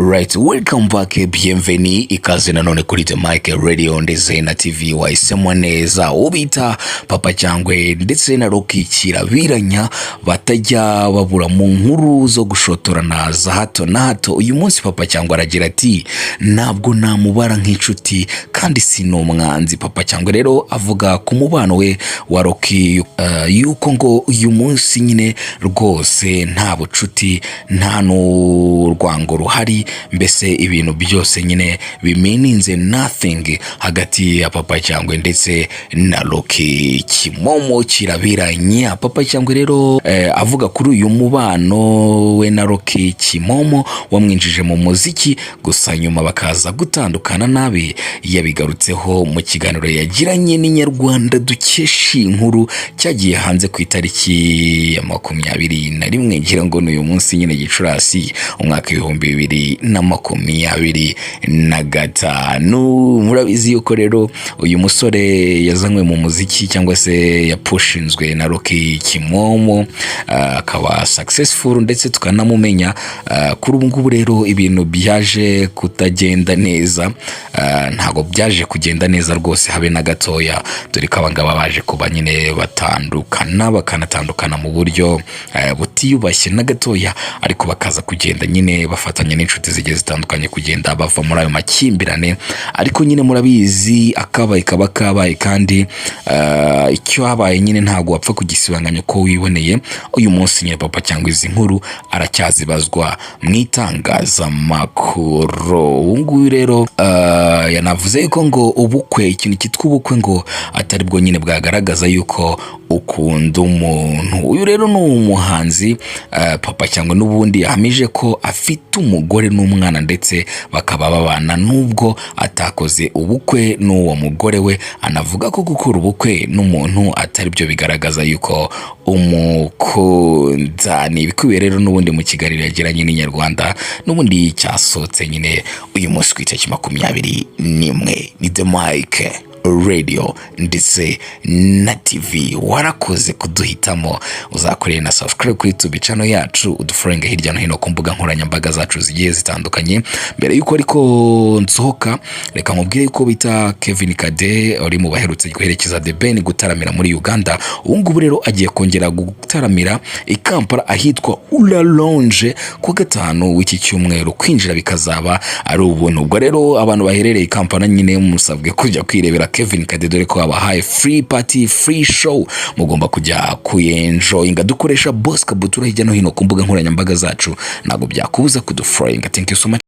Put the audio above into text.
Right, welcome back, bienvenue, ikaze nanone kuri The Mic Radio ndetse na TV wahisemo neza ubita Papa Cyangwe ndetse na Rocky kirabiranya batajya babura mu nkuru zo gushotorana za hato na hato. Uyu munsi Papa Cyangwe aragira ati ntabwo namubara nk'inshuti kandi sinomwanzi. Papa Cyangwe rero avuga ku mubano we wa Rocky yuko ngo uyu munsi nyine rwose nta bucuti nta n'urwango ruhari, mbese ibintu byose nyine bimeninze nothing hagati ya Papa Cyangwe ndetse na Rocky Kimomo kirabiranya. Papa Cyangwe rero avuga kuri uyu mubano we na Rocky Kimomo wamwinjije mu muziki, gusa nyuma bakaza gutandukana nabi. Yabigarutseho mu kiganiro yagiranye n'Inyarwanda dukesha inkuru cyagiye hanze ku itariki ya 21 ngira ngo n'uyu munsi nyine Gicurasi umwaka 2025. Murabizi yuko rero uyu musore yazanywe mu muziki cyangwa se yapushinzwe na Rocky Kimomo akaba successful ndetse tukanamumenya kuri ubu ngubu. Rero ibintu byaje kutagenda neza, ntago byaje kugenda neza rwose habe na gatoya, dore ko abangaba baje kuba nyine bakanatandukana mu buryo butiyubashye na gatoya, ariko bakaza kugenda nyine bafatanya n'inshuti zigiye zitandukanye kugenda bava muri ayo makimbirane. Ariko nyine murabizi akabaye kaba kabaye, kandi icyo habaye nyine ntago wapfa kugisibanganya ko wiboneye. Uyu munsi nyine Papa Cyangwe izi nkuru aracyazibazwa mu itangazamakuru. Ubunguyu rero yanavuze yuko ngo ubukwe, ikintu cyitwa ubukwe ngo atari bwo nyine bwagaragaza yuko ukunda umuntu. Uyu rero ni umuhanzi Papa Cyangwe n'ubundi yahamije ko afite umugore n'umwana ndetse bakaba babana nubwo atakoze ubukwe n'uwo mugore we. Anavuga ko gukora ubukwe n'umuntu atari byo bigaragaza yuko umukunda. Ni ibikubiye rero n'ubundi mu kiganiro yagiranye n'Inyarwanda n'ubundi cyasotse nyine uyu munsi ku itariki 21. Ni The Mic Radio ndetse na TV. Warakoze kuduhitamo, uzakoreye na subscribe kuri YouTube channel yacu, udufollowing hirya no hino ku mbuga nkoranyambaga zacu zigiye zitandukanye. Mbere yuko ariko nsohoka, reka mubwire yuko bita Kevin Kade uri mu baherutse guherekeza The Ben gutaramira muri Uganda. Ubu ngubu rero agiye kongera gutaramira i Kampala ahitwa Yararongoye ku gatanu w'iki cyumweru. Kwinjira bikazaba ari ubuntu. Ubwo rero abantu baherereye i Kampala nyine musabwe kujya kwirebera Kevin Kade, dore ko abahaye free party, free show, mugomba kujya kuyenjoyinga. Dukoresha Bosca Butura hirya no hino ku mbuga nkoranyambaga zacu, ntabwo byakubuza kudufollowinga. Thank you so much.